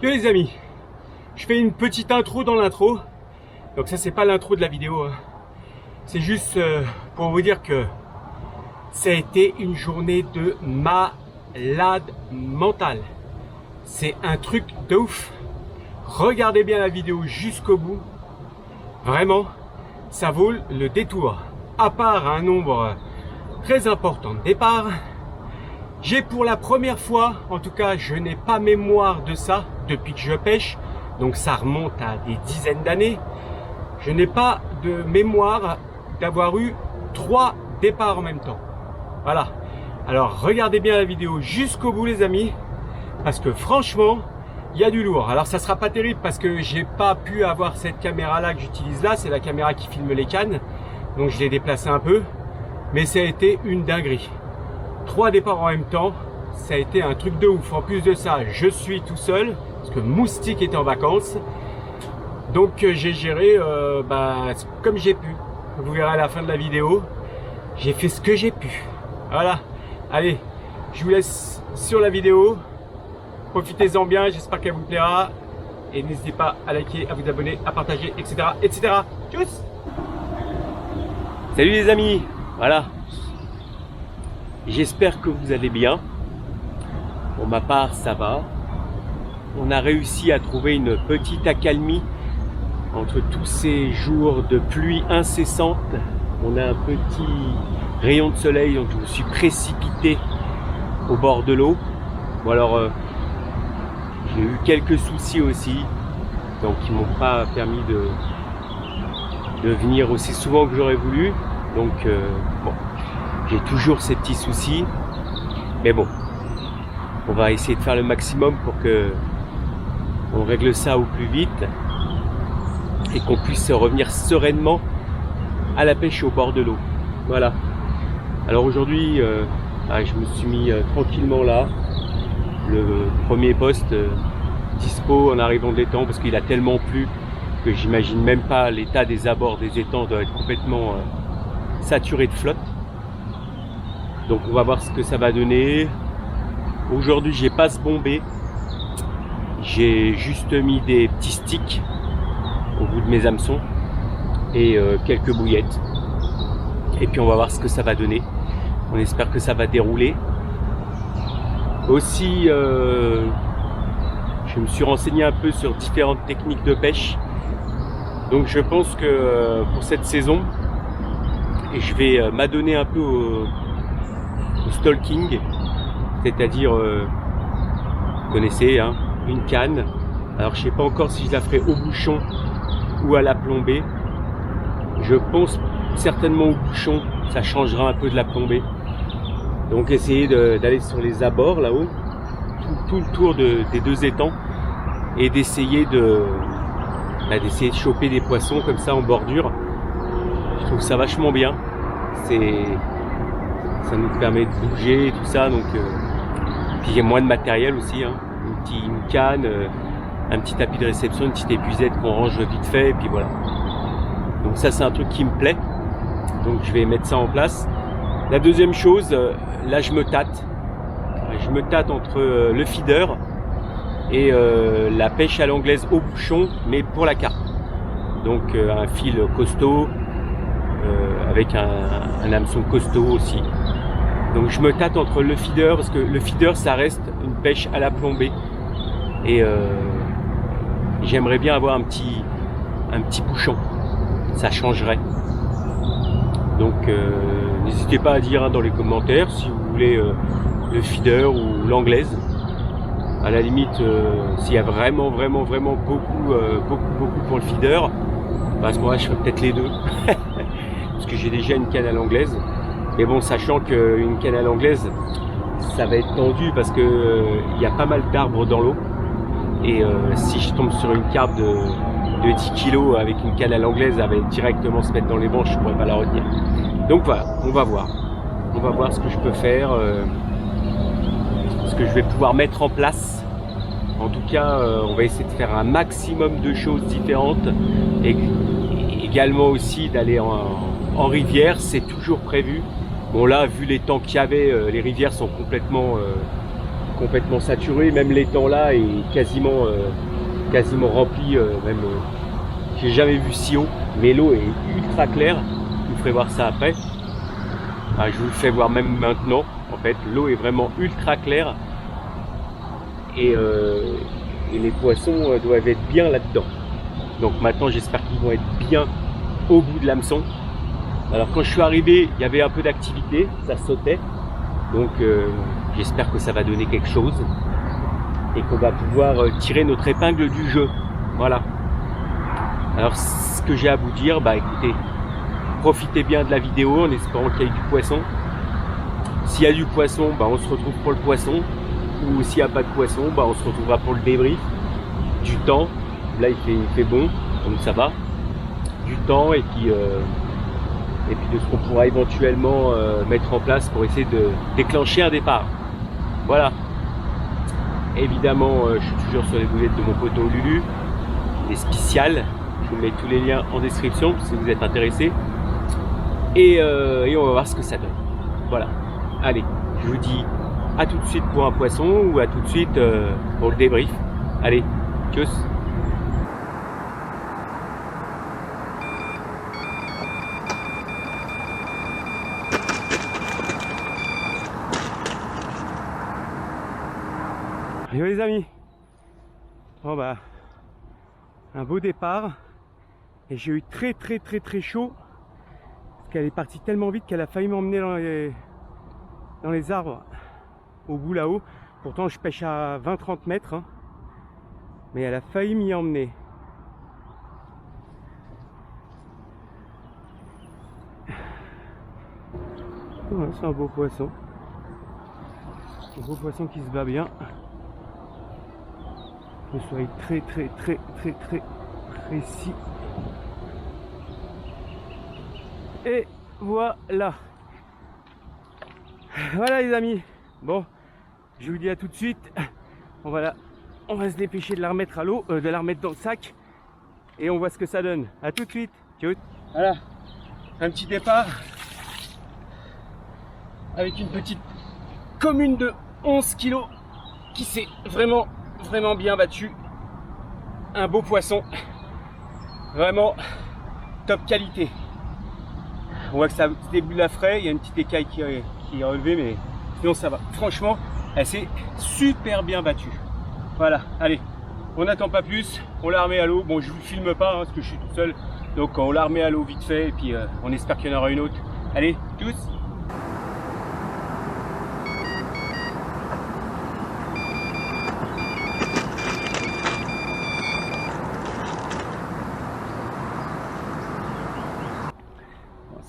Yo les amis, je fais une petite intro dans l'intro. Donc ça c'est pas l'intro de la vidéo, hein. C'est juste pour vous dire que ça a été une journée de malade mental. C'est un truc de ouf. Regardez bien la vidéo jusqu'au bout. Vraiment, ça vaut le détour. À part un nombre très important de départs, j'ai pour la première fois, en tout cas je n'ai pas mémoire de ça depuis que je pêche, donc ça remonte à des dizaines d'années, je n'ai pas de mémoire d'avoir eu 3 départs en même temps. Voilà, alors regardez bien la vidéo jusqu'au bout les amis, parce que franchement, il y a du lourd. Alors ça sera pas terrible parce que j'ai pas pu avoir cette caméra là que j'utilise là, c'est la caméra qui filme les cannes, donc je l'ai déplacée un peu, mais ça a été une dinguerie. 3 départs en même temps, ça a été un truc de ouf. En plus de ça, je suis tout seul parce que Moustique était en vacances, donc j'ai géré comme j'ai pu. Vous verrez à la fin de la vidéo, j'ai fait ce que j'ai pu. Voilà, allez, je vous laisse sur la vidéo, profitez-en bien, j'espère qu'elle vous plaira et n'hésitez pas à liker, à vous abonner, à partager, etc. etc. Tchuss. Salut les amis, voilà. J'espère que vous allez bien. Pour ma part, ça va. On a réussi à trouver une petite accalmie entre tous ces jours de pluie incessante. On a un petit rayon de soleil, donc je me suis précipité au bord de l'eau. Bon alors, j'ai eu quelques soucis aussi, donc ils m'ont pas permis de venir aussi souvent que j'aurais voulu. Donc bon. J'ai toujours ces petits soucis, mais bon, on va essayer de faire le maximum pour que on règle ça au plus vite et qu'on puisse revenir sereinement à la pêche au bord de l'eau. Voilà. Alors aujourd'hui, je me suis mis tranquillement là, le premier poste dispo en arrivant de l'étang parce qu'il a tellement plu que j'imagine même pas l'état des abords des étangs doit être complètement saturé de flotte. Donc on va voir ce que ça va donner. Aujourd'hui j'ai pas bombé. J'ai juste mis des petits sticks au bout de mes hameçons et quelques bouillettes. Et puis on va voir ce que ça va donner. On espère que ça va dérouler. Aussi je me suis renseigné un peu sur différentes techniques de pêche. Donc je pense que pour cette saison, je vais m'adonner un peu au stalking, c'est-à-dire vous connaissez hein, une canne. Alors je sais pas encore si je la ferai au bouchon ou à la plombée. Je pense certainement au bouchon, ça changera un peu de la plombée. Donc essayer d'aller sur les abords là-haut, tout le tour des 2 étangs et d'essayer de choper des poissons comme ça en bordure. Je trouve ça vachement bien. Ça nous permet de bouger et tout ça, donc puis il y a moins de matériel aussi, hein. Une canne, un petit tapis de réception, une petite épuisette qu'on range vite fait et puis voilà. Donc ça c'est un truc qui me plaît, donc je vais mettre ça en place. La deuxième chose, là je me tâte entre le feeder et la pêche à l'anglaise au bouchon, mais pour la carpe. Donc un fil costaud avec un hameçon costaud aussi. Donc je me tâte entre le feeder, parce que le feeder ça reste une pêche à la plombée et j'aimerais bien avoir un petit bouchon, ça changerait. Donc n'hésitez pas à dire hein, dans les commentaires si vous voulez le feeder ou l'anglaise. À la limite s'il y a vraiment beaucoup pour le feeder, à ce moment-là je ferai peut-être les deux parce que j'ai déjà une canne à l'anglaise. Mais bon, sachant qu'une canne à l'anglaise, ça va être tendu parce que il y a pas mal d'arbres dans l'eau. Et si je tombe sur une carpe de 10 kg avec une canne à l'anglaise, elle va directement se mettre dans les branches, je pourrais pas la retenir. Donc voilà, on va voir. On va voir ce que je peux faire, ce que je vais pouvoir mettre en place. En tout cas, on va essayer de faire un maximum de choses différentes. Et également aussi d'aller en rivière, c'est toujours prévu. Bon là, vu les temps qu'il y avait, les rivières sont complètement complètement saturé. Même l'étang là est quasiment rempli. J'ai jamais vu si haut, mais l'eau est ultra claire. Je vous ferai voir ça après. Enfin, je vous le fais voir même maintenant. En fait, l'eau est vraiment ultra claire et les poissons doivent être bien là-dedans. Donc maintenant, j'espère qu'ils vont être bien au bout de l'hameçon. Alors quand je suis arrivé, il y avait un peu d'activité, ça sautait. Donc j'espère que ça va donner quelque chose et qu'on va pouvoir tirer notre épingle du jeu. Voilà. Alors ce que j'ai à vous dire, bah écoutez, profitez bien de la vidéo en espérant qu'il y ait du poisson. S'il y a du poisson, bah on se retrouve pour le poisson. Ou s'il n'y a pas de poisson, bah on se retrouvera pour le débrief. Du temps, là il fait bon, donc ça va. Du temps et puis de ce qu'on pourra éventuellement mettre en place pour essayer de déclencher un départ. Voilà. Évidemment, je suis toujours sur les boulettes de mon poteau Lulu, les spéciales. Je vous mets tous les liens en description si vous êtes intéressés. Et on va voir ce que ça donne. Voilà. Allez, je vous dis à tout de suite pour un poisson ou à tout de suite pour le débrief. Allez, tchuss. Yo les amis, bon bah un beau départ et j'ai eu très chaud parce qu'elle est partie tellement vite qu'elle a failli m'emmener dans les arbres au bout là-haut. Pourtant je pêche à 20-30 mètres hein, mais elle a failli m'y emmener. Ouais, c'est un beau poisson qui se bat bien. Que ce soit très précis. Et voilà. Voilà les amis. Bon, je vous dis à tout de suite. On va se dépêcher de la remettre à l'eau, de la remettre dans le sac. Et on voit ce que ça donne. À tout de suite. Voilà. Un petit départ. Avec une petite commune de 11 kg qui s'est vraiment bien battu. Un beau poisson, vraiment top qualité. On voit que ça débute à frais, il y a une petite écaille qui est relevée, mais sinon ça va. Franchement, elle s'est super bien battue. Voilà, allez, on n'attend pas plus, on la remet à l'eau. Bon, je vous filme pas hein, parce que je suis tout seul, donc on la remet à l'eau vite fait et puis on espère qu'il y en aura une autre. Allez, tous.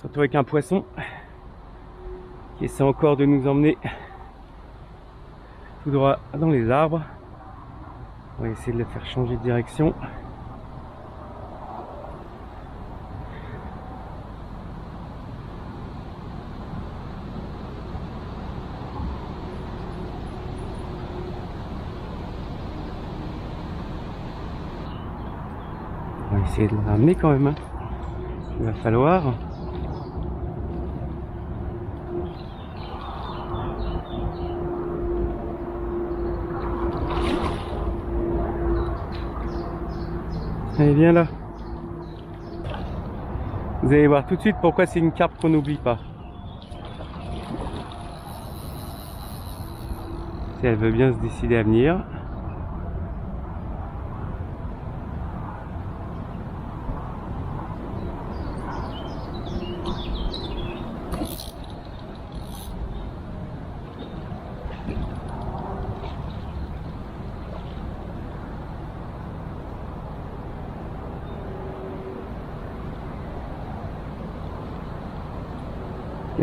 Surtout avec un poisson qui essaie encore de nous emmener tout droit dans les arbres. On va essayer de le faire changer de direction. On va essayer de le ramener quand même hein. Il va falloir. Allez, viens là. Vous allez voir tout de suite pourquoi c'est une carpe qu'on n'oublie pas. Si elle veut bien se décider à venir.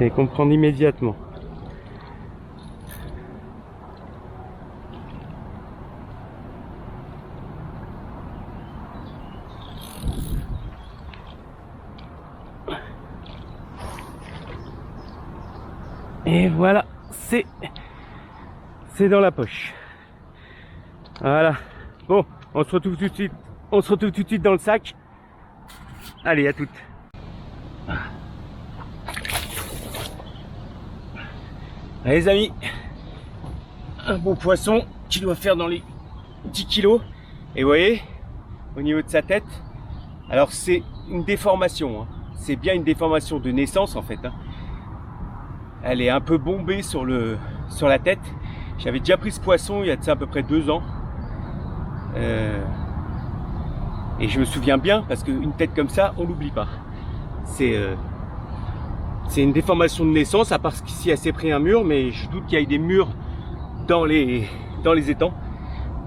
Et comprendre immédiatement. Et voilà, c'est dans la poche. Voilà. Bon, on se retrouve tout de suite. On se retrouve tout de suite dans le sac. Allez, à toutes. Allez les amis, un beau poisson qui doit faire dans les 10 kilos. Et vous voyez, au niveau de sa tête, alors c'est une déformation, hein. C'est bien une déformation de naissance en fait, hein. Elle est un peu bombée sur la tête. J'avais déjà pris ce poisson il y a de ça à peu près 2 ans. Et je me souviens bien parce qu'une tête comme ça, on l'oublie pas. C'est une déformation de naissance, à part qu'ici elle s'est pris un mur, mais je doute qu'il y ait des murs dans les étangs.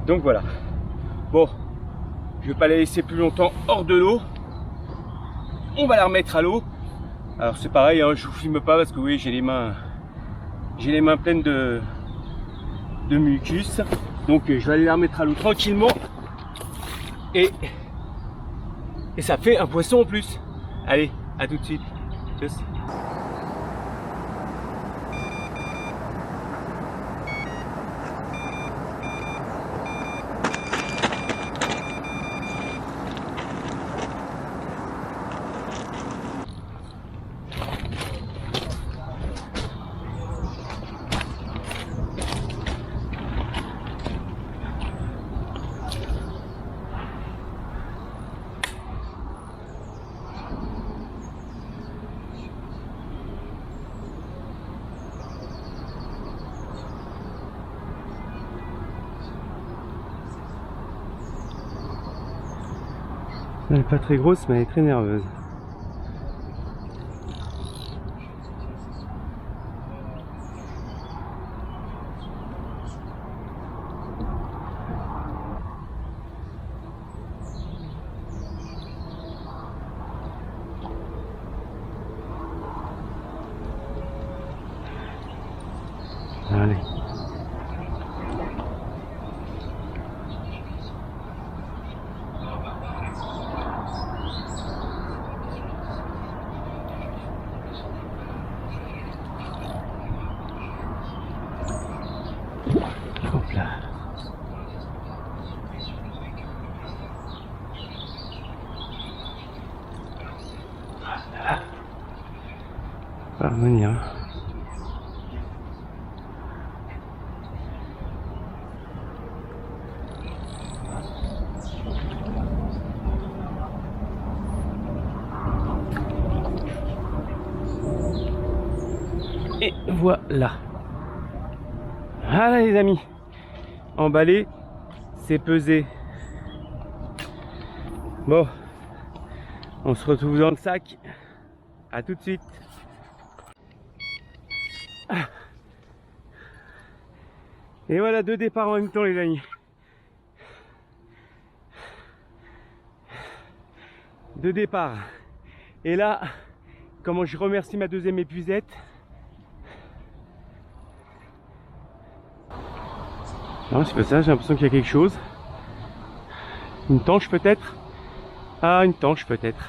Donc voilà. Bon, je vais pas la laisser plus longtemps hors de l'eau. On va la remettre à l'eau. Alors c'est pareil, hein, je vous filme pas parce que oui, j'ai les mains pleines de mucus. Donc je vais aller la remettre à l'eau tranquillement. Et ça fait un poisson en plus. Allez, à tout de suite. Tchuss. Elle n'est pas très grosse, mais elle est très nerveuse. Allez. Hop là. Voilà. Ça va venir. Et voilà. Voilà les amis. Emballé, c'est pesé. Bon, on se retrouve dans le sac. À tout de suite. Et voilà 2 départs en même temps les amis. 2 départs. Et là, comment je remercie ma 2e épuisette. Non, c'est pas ça, j'ai l'impression qu'il y a quelque chose. Une tanche peut-être. Ah, une tanche peut-être.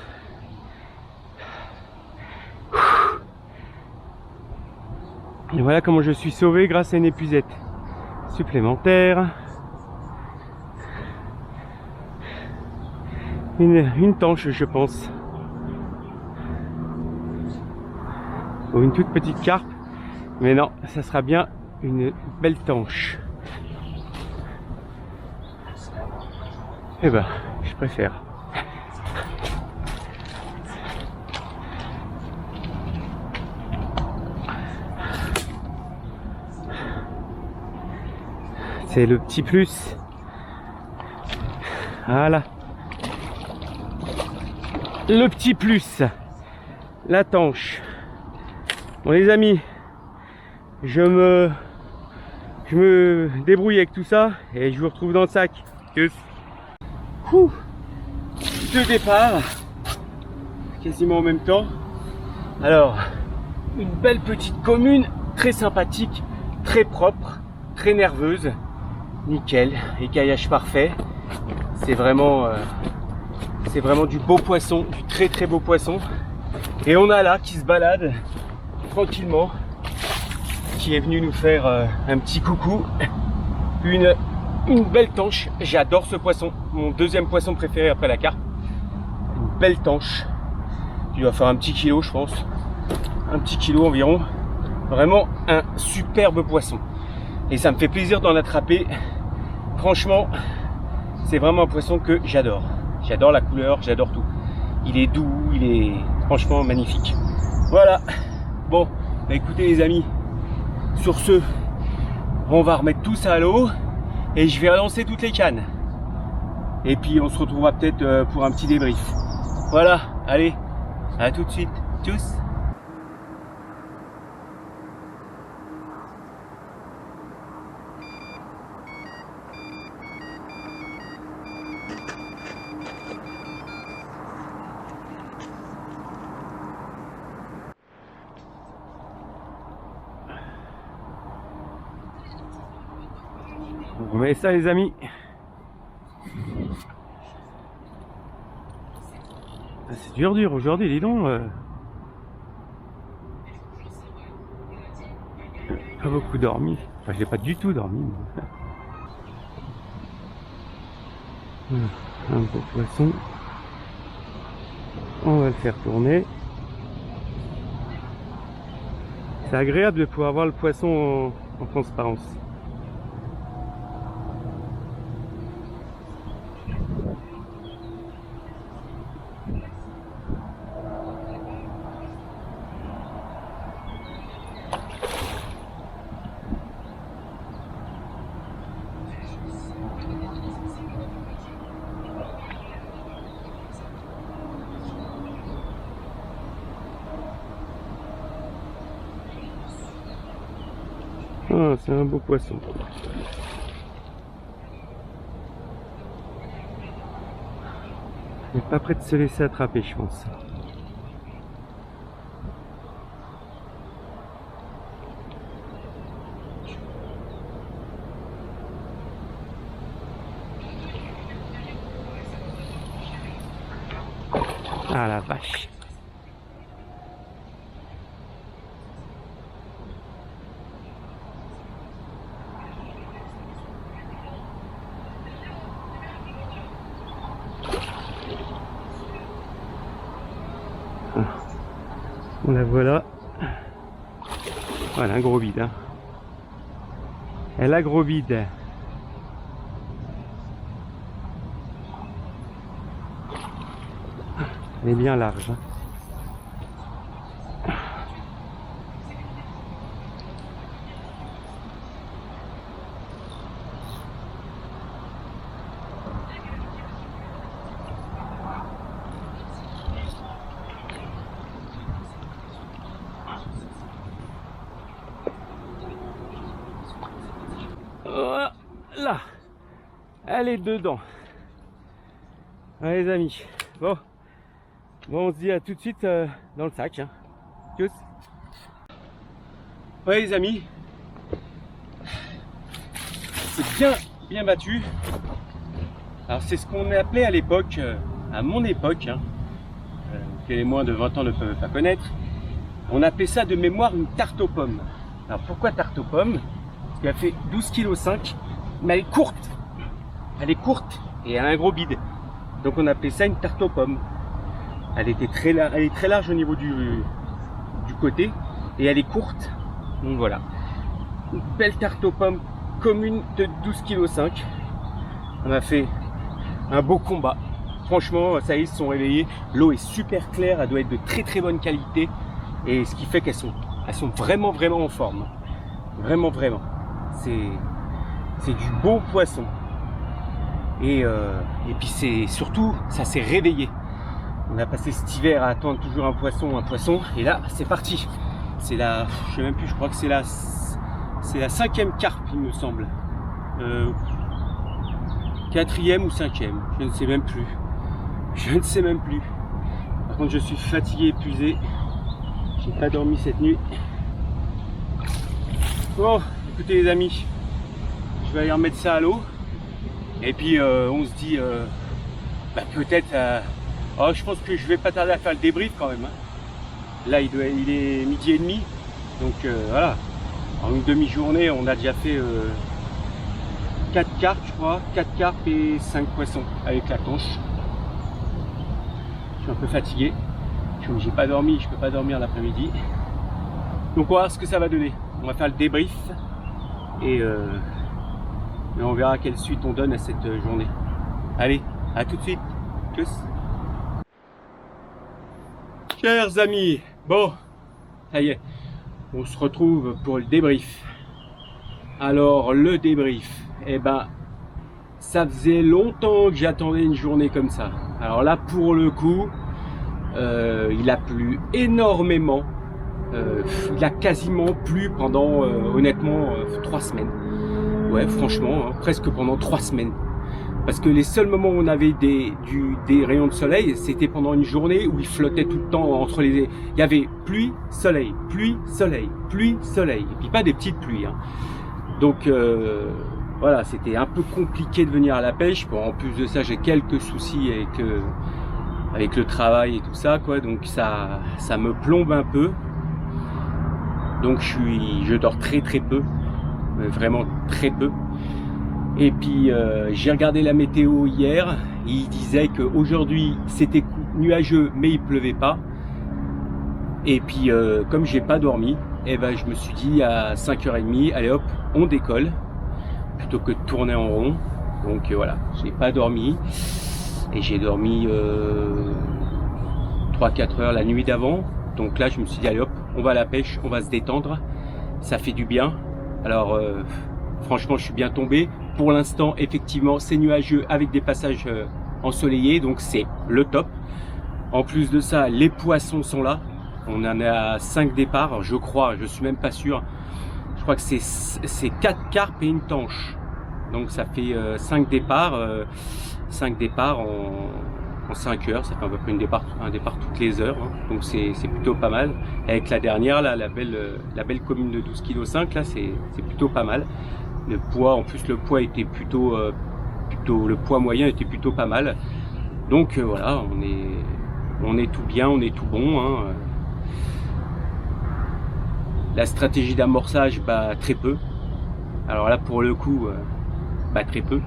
Et voilà comment je suis sauvé grâce à une épuisette supplémentaire. Une tanche, je pense. Ou une toute petite carpe. Mais non, ça sera bien une belle tanche. Eh ben, je préfère. C'est le petit plus. Voilà. Le petit plus. La tanche. Bon les amis, je me débrouille avec tout ça et je vous retrouve dans le sac. Tchuss. 2 départs, quasiment en même temps. Alors, une belle petite commune, très sympathique, très propre, très nerveuse, nickel, écaillage parfait. C'est vraiment du beau poisson, du très très beau poisson. Et on a là qui se balade tranquillement, qui est venu nous faire un petit coucou, une belle tanche. J'adore ce poisson, mon 2e poisson préféré après la carpe. Une belle tanche, qui doit faire un petit kilo je pense, un petit kilo environ. Vraiment un superbe poisson. et ça me fait plaisir d'en attraper. Franchement, c'est vraiment un poisson que j'adore. J'adore la couleur, j'adore tout. Il est doux, il est franchement magnifique. Voilà. Bon, bah écoutez les amis, sur ce, on va remettre tout ça à l'eau et je vais relancer toutes les cannes. Et puis on se retrouvera peut-être pour un petit débrief. Voilà, allez, à tout de suite. Tchuss. Vous voyez ça les amis, c'est dur aujourd'hui, dis donc. Pas beaucoup dormi, enfin j'ai pas du tout dormi. Un beau poisson, on va le faire tourner. C'est agréable de pouvoir voir le poisson en transparence. Ah, c'est un beau poisson. Il n'est pas prêt de se laisser attraper, je pense. Ah la vache. La voilà. Voilà un gros bide. Hein. Elle a gros bide. Elle est bien large. Hein. Voilà, elle est dedans. Allez les amis, bon, on se dit à tout de suite dans le sac. Hein. Tchuss. Ouais les amis, c'est bien battu. Alors c'est ce qu'on appelait à l'époque, à mon époque, hein, que les moins de 20 ans ne peuvent pas connaître, on appelait ça de mémoire une tarte aux pommes. Alors pourquoi tarte aux pommes? Parce qu'elle fait 12,5 kg, mais elle est courte. Elle est courte et elle a un gros bide. Donc on appelait ça une tarte aux pommes. Elle était très large, elle est très large au niveau du côté et elle est courte. Donc voilà. Une belle tarte aux pommes commune de 12,5 kg. On a fait un beau combat. Franchement, ça y est, ils se sont réveillés. L'eau est super claire, elle doit être de très bonne qualité. Et ce qui fait qu'elles sont vraiment en forme. Vraiment. C'est du beau poisson. Et puis c'est surtout, ça s'est réveillé. On a passé cet hiver à attendre toujours un poisson. Et là, c'est parti. C'est la, je sais même plus, je crois que c'est la 5e carpe, il me semble. 4e ou 5e, je ne sais même plus. Par contre, je suis fatigué, épuisé. J'ai pas dormi cette nuit. Bon, écoutez les amis, je vais aller remettre ça à l'eau. Et puis on se dit, peut-être, je pense que je vais pas tarder à faire le débrief quand même. Hein. Là, il est 12h30, donc voilà. En une demi-journée, on a déjà fait 4 carpes, je crois, 4 carpes et 5 poissons avec la conche. Je suis un peu fatigué. J'ai pas dormi, je peux pas dormir l'après-midi. Donc on va voir ce que ça va donner. On va faire le débrief et on verra quelle suite on donne à cette journée. Allez, à tout de suite. Tchuss. Chers amis, bon, ça y est, on se retrouve pour le débrief. Alors le débrief, eh ben, ça faisait longtemps que j'attendais une journée comme ça. Alors là, pour le coup, il a plu énormément. Il a quasiment plu pendant, honnêtement, 3 semaines. Ouais, franchement, hein, presque pendant 3 semaines. Parce que les seuls moments où on avait des rayons de soleil, c'était pendant une journée où il flottait tout le temps entre les... Il y avait pluie, soleil, pluie, soleil, pluie, soleil. Et puis pas des petites pluies. Hein. Donc voilà, c'était un peu compliqué de venir à la pêche. Bon, en plus de ça, j'ai quelques soucis avec le travail et tout ça, quoi. Donc ça me plombe un peu. Donc je dors très peu, vraiment très peu. Et puis j'ai regardé la météo hier, il disait qu'aujourd'hui c'était nuageux mais il pleuvait pas. Et puis comme j'ai pas dormi, eh ben, je me suis dit à 5h30, allez hop, on décolle, plutôt que de tourner en rond. Donc voilà, j'ai pas dormi, et j'ai dormi 3-4 heures la nuit d'avant. Donc là je me suis dit allez hop, on va à la pêche, on va se détendre, ça fait du bien. Alors franchement je suis bien tombé. Pour l'instant effectivement c'est nuageux avec des passages ensoleillés, donc c'est le top. En plus de ça, les poissons sont là. On en est à 5 départs, je crois, je suis même pas sûr. Je crois que c'est 4 carpes et une tanche. Donc ça fait 5 départs, 5 départs en 5 heures, ça fait à peu près un départ toutes les heures, hein. Donc c'est plutôt pas mal. Avec la dernière, là, la belle commune de 12,5 kg, là c'est plutôt pas mal. Le poids, en plus le poids était plutôt le poids moyen était plutôt pas mal. Donc voilà, on est tout bien, on est tout bon, hein. La stratégie d'amorçage, bah très peu. Alors là pour le coup, bah très peu.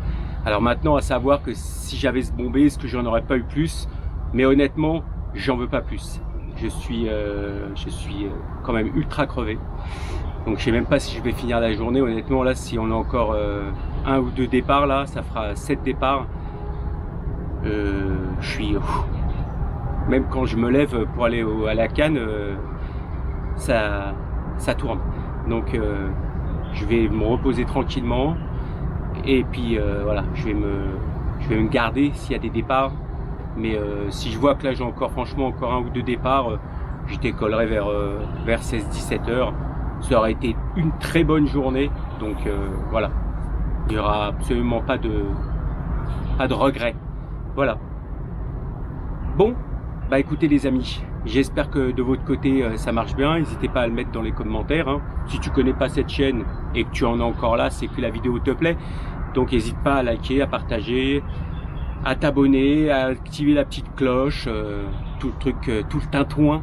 Alors maintenant à savoir que si j'avais ce bombé, est-ce que j'en aurais pas eu plus? Mais honnêtement, j'en veux pas plus. Je suis quand même ultra crevé. Donc je sais même pas si je vais finir la journée. Honnêtement là, si on a encore 1 ou 2 départs là, ça fera 7 départs. Je suis... Même quand je me lève pour aller à la canne, ça tourne. Donc je vais me reposer tranquillement. Et puis voilà, je vais me garder s'il y a des départs. Mais si je vois que là j'ai franchement encore 1 ou 2 départs, je décollerai vers 16-17 heures. Ça aurait été une très bonne journée. Donc voilà, il n'y aura absolument pas de regret. Voilà. Bon, bah écoutez les amis, j'espère que de votre côté ça marche bien. N'hésitez pas à le mettre dans les commentaires, hein. Si tu connais pas cette chaîne et que tu en es encore là, c'est que la vidéo te plaît. Donc n'hésite pas à liker, à partager, à t'abonner, à activer la petite cloche, tout le truc, tout le tintouin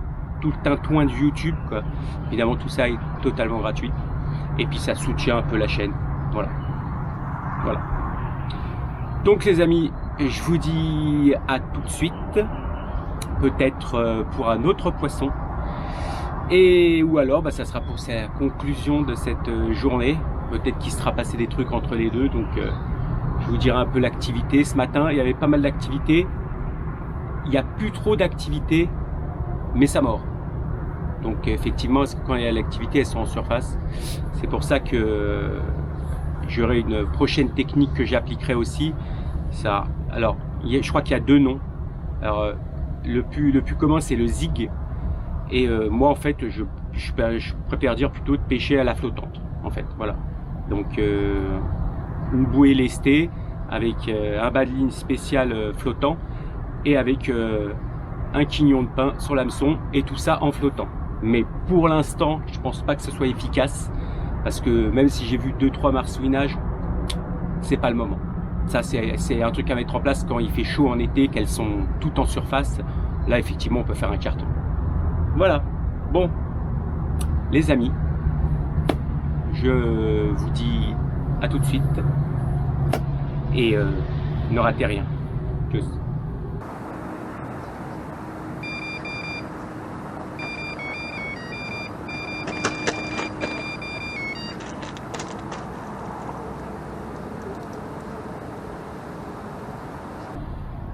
de YouTube, quoi. Évidemment tout ça est totalement gratuit. Et puis ça soutient un peu la chaîne. Voilà. Voilà. Donc les amis, je vous dis à tout de suite. Peut-être pour un autre poisson. Et ou alors bah, ça sera pour sa conclusion de cette journée. Peut-être qu'il sera passé des trucs entre les deux. Donc je vous dirai un peu l'activité. Ce matin il y avait pas mal d'activités. Il n'y a plus trop d'activités, mais ça mord. Donc effectivement, quand il y a l'activité, elles sont en surface. C'est pour ça que j'aurai une prochaine technique que j'appliquerai aussi. Ça, alors je crois qu'il y a 2 noms. Alors le plus commun c'est le zig, et moi en fait je préfère dire plutôt de pêcher à la flottante en fait. Voilà, donc une bouée lestée avec un bas de ligne spécial flottant, et avec un quignon de pain sur l'hameçon, et tout ça en flottant. Mais pour l'instant je pense pas que ce soit efficace, parce que même si j'ai vu 2-3 marsouinages, c'est pas le moment. Ça c'est un truc à mettre en place quand il fait chaud en été, qu'elles sont toutes en surface. Là effectivement on peut faire un carton. Voilà. Bon les amis, je vous dis à tout de suite, et ne ratez rien. Tchuss.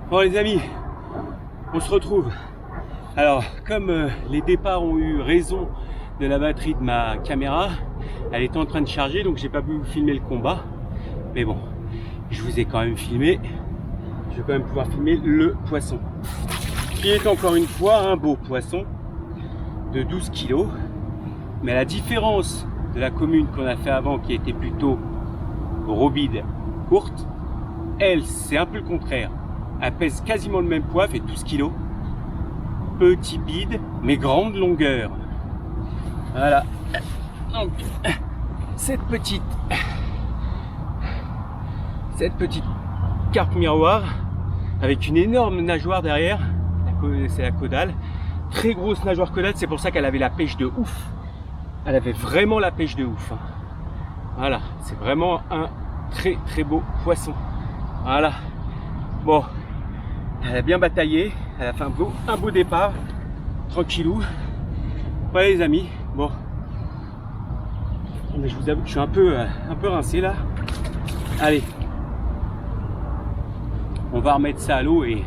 Bon les amis, on se retrouve. Alors comme les départs ont eu raison de la batterie de ma caméra, elle était en train de charger, donc j'ai pas pu filmer le combat. Mais bon, je vous ai quand même filmé. Je vais quand même pouvoir filmer le poisson. Qui est encore une fois un beau poisson de 12 kg. Mais la différence de la commune qu'on a fait avant, qui était plutôt gros bide courte, elle c'est un peu le contraire. Elle pèse quasiment le même poids, fait 12 kg. Petit bide, mais grande longueur. Voilà. Donc, cette petite carpe miroir avec une énorme nageoire derrière, c'est la caudale, très grosse nageoire caudale, c'est pour ça qu'elle avait la pêche de ouf. Elle avait vraiment la pêche de ouf. Voilà, c'est vraiment un très très beau poisson. Voilà. Bon, elle a bien bataillé, elle a fait un beau départ, tranquillou. Voilà les amis, bon. Mais je vous avoue que je suis un peu rincé là. Allez, on va remettre ça à l'eau et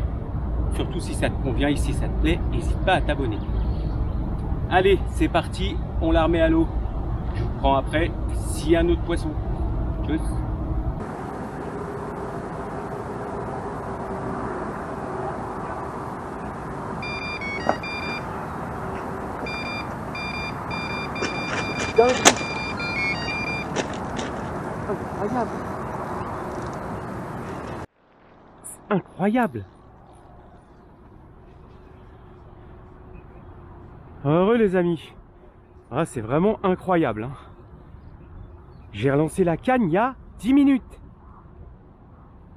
surtout si ça te convient et si ça te plaît, n'hésite pas à t'abonner. Allez, c'est parti, on la remet à l'eau. Je vous prends après s'il y a un autre poisson. Tchuss. Incroyable. Incroyable. Heureux les amis. Ah, c'est vraiment incroyable. Hein. J'ai relancé la canne il y a 10 minutes.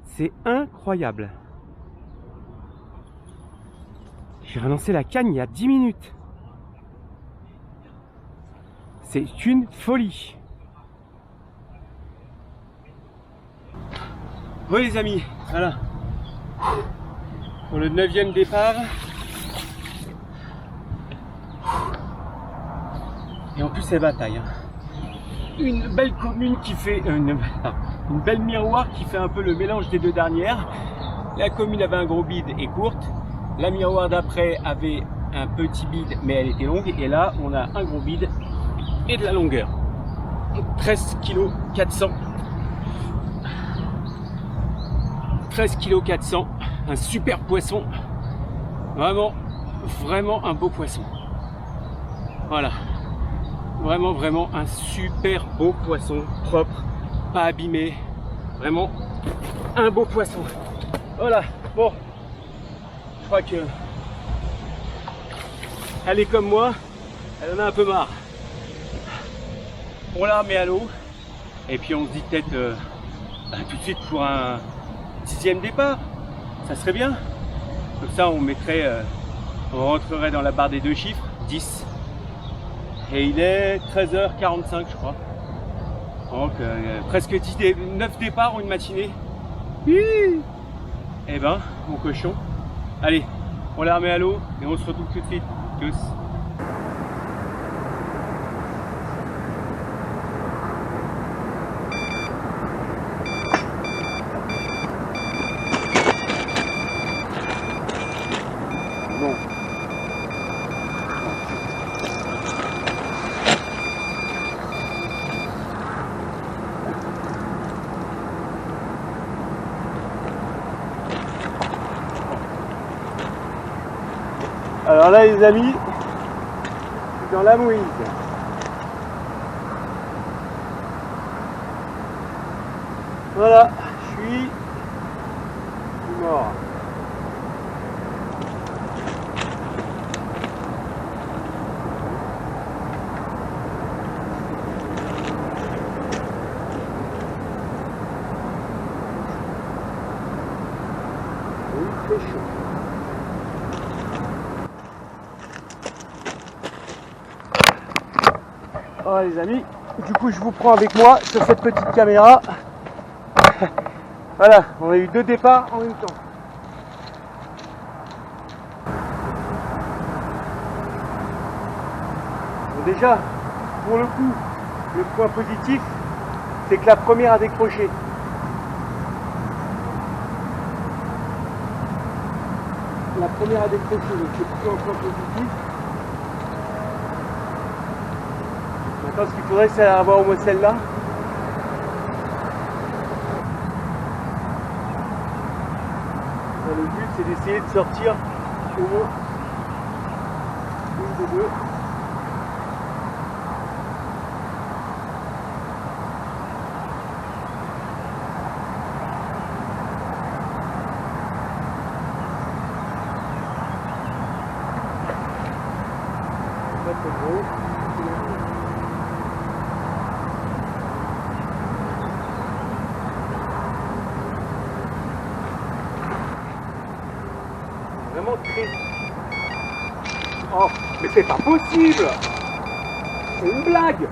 C'est incroyable. J'ai relancé la canne il y a 10 minutes. C'est une folie. Oui les amis, voilà. Pour le 9e départ. Et en plus elle bataille. Hein. Une belle commune qui fait une belle miroir qui fait un peu le mélange des deux dernières. La commune avait un gros bide et courte. La miroir d'après avait un petit bide mais elle était longue. Et là on a un gros bide et de la longueur. 13 kg 400. 13 kg 400. Un super poisson. Vraiment un beau poisson. Voilà. Vraiment un super beau poisson. Propre, pas abîmé. Vraiment un beau poisson. Voilà. Bon. Je crois que elle est comme moi. Elle en a un peu marre. On la remet à l'eau et puis on se dit peut-être tout de suite pour un 6e départ, ça serait bien. Comme ça on mettrait, on rentrerait dans la barre des 2 chiffres, 10. Et il est 13h45 je crois. Donc presque 9 départs en une matinée. Et ben mon cochon. Allez, on la remet à l'eau et on se retrouve tout de suite. Tous. Alors là les amis, je suis dans la mouise. Voilà, je suis mort. Oui, très chaud. Oh les amis, du coup je vous prends avec moi sur cette petite caméra. Voilà, on a eu 2 départs en même temps. Bon, déjà, pour le coup, le point positif, c'est que la première a décroché. la première a décroché, donc c'est plutôt un point positif. Maintenant, ce qu'il faudrait, c'est avoir au moins celle-là. Le but, c'est d'essayer de sortir au moins une des deux. Pas trop gros. Vraiment très... Oh, mais c'est pas possible! C'est une blague!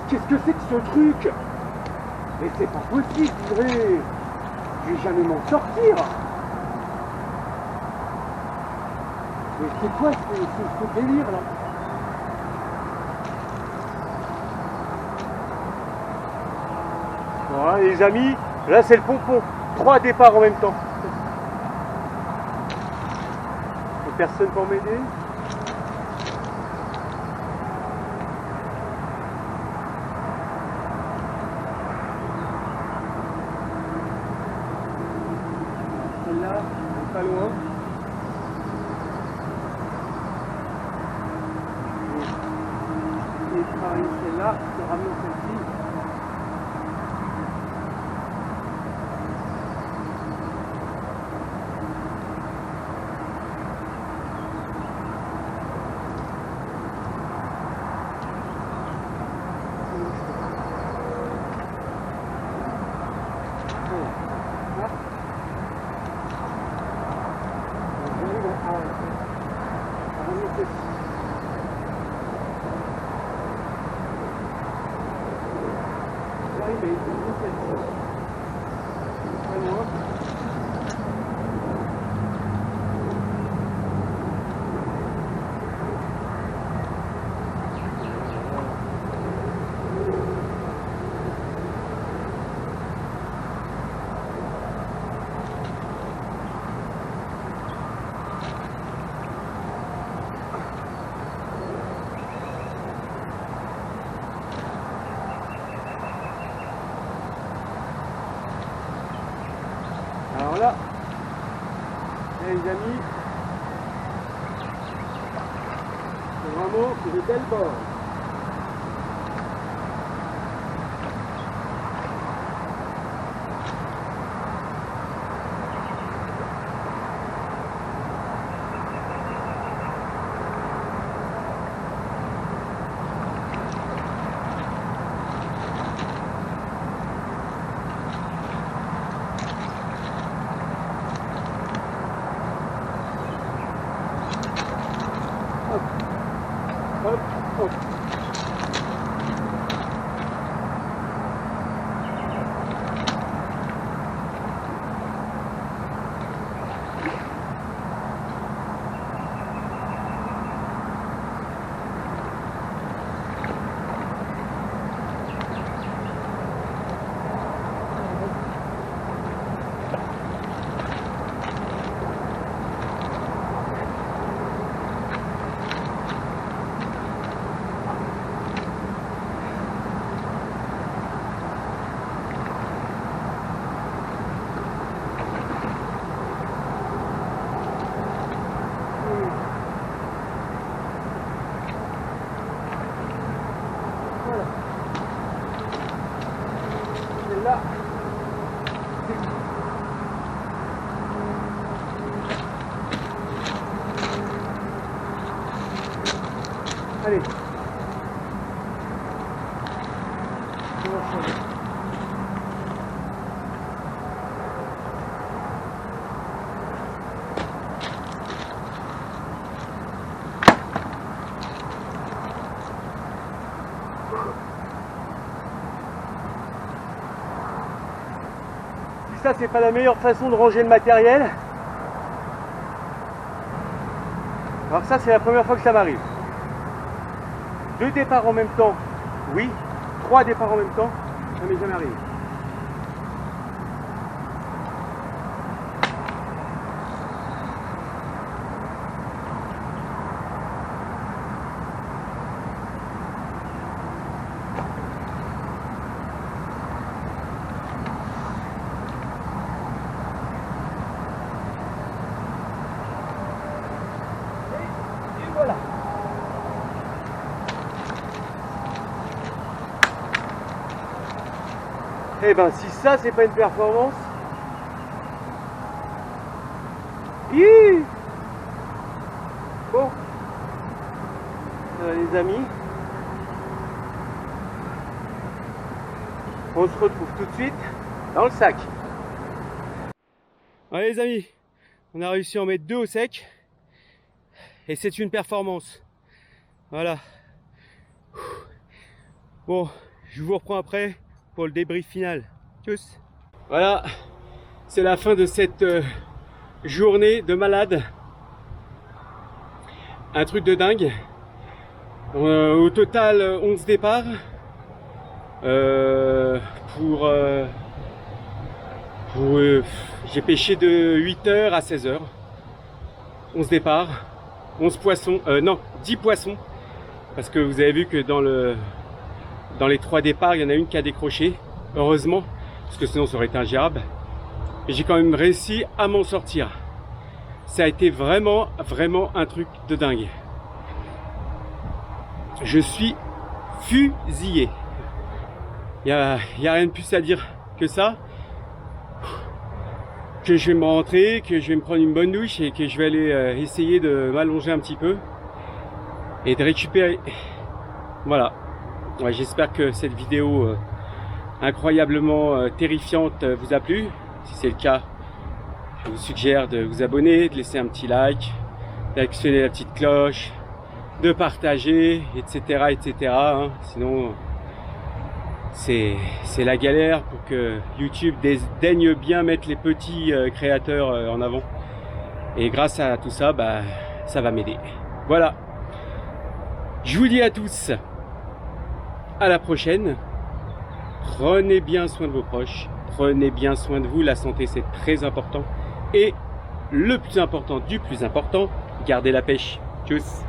Qu'est-ce que c'est que ce truc? Mais c'est pas possible, purée! Je vais jamais m'en sortir! Mais c'est quoi ce délire là? Voilà les amis, là c'est le pompon. 3 départs en même temps. Personne pour m'aider? Celle-là, elle est pas loin. Et travailler celle-là, pour ramener celle-ci. Alors là, les amis, c'est vraiment de belles bords. Hop, hop. Là, allez. Ça, c'est pas la meilleure façon de ranger le matériel. Alors ça, c'est la première fois que ça m'arrive. 2 départs en même temps, oui. 3 départs en même temps, ça m'est jamais arrivé. Eh ben si ça c'est pas une performance. Hi. Bon. Les amis. On se retrouve tout de suite dans le sac. Allez les amis, on a réussi à en mettre 2 au sec. Et c'est une performance. Voilà. Bon, je vous reprends après pour le débrief final. Tchuss. Voilà, c'est la fin de cette journée de malade. Un truc de dingue. Au total, 11 départs. J'ai pêché de 8h à 16h. 11 départs. 11 poissons. Non, 10 poissons. Parce que vous avez vu que dans les 3 départs, il y en a une qui a décroché. Heureusement. Parce que sinon ça aurait été ingérable. Et j'ai quand même réussi à m'en sortir. Ça a été vraiment un truc de dingue. Je suis fusillé. Il y a rien de plus à dire que ça. Que je vais me rentrer, que je vais me prendre une bonne douche et que je vais aller essayer de m'allonger un petit peu. Et de récupérer. Voilà. Ouais, j'espère que cette vidéo incroyablement terrifiante vous a plu. Si c'est le cas, je vous suggère de vous abonner, de laisser un petit like, d'actionner la petite cloche, de partager, etc. etc. hein. Sinon, c'est la galère pour que YouTube daigne bien mettre les petits créateurs en avant. Et grâce à tout ça, bah, ça va m'aider. Voilà. Je vous dis à tous, à la prochaine. Prenez bien soin de vos proches. Prenez bien soin de vous. La santé, c'est très important. Et le plus important du plus important, gardez la pêche. Tchuss.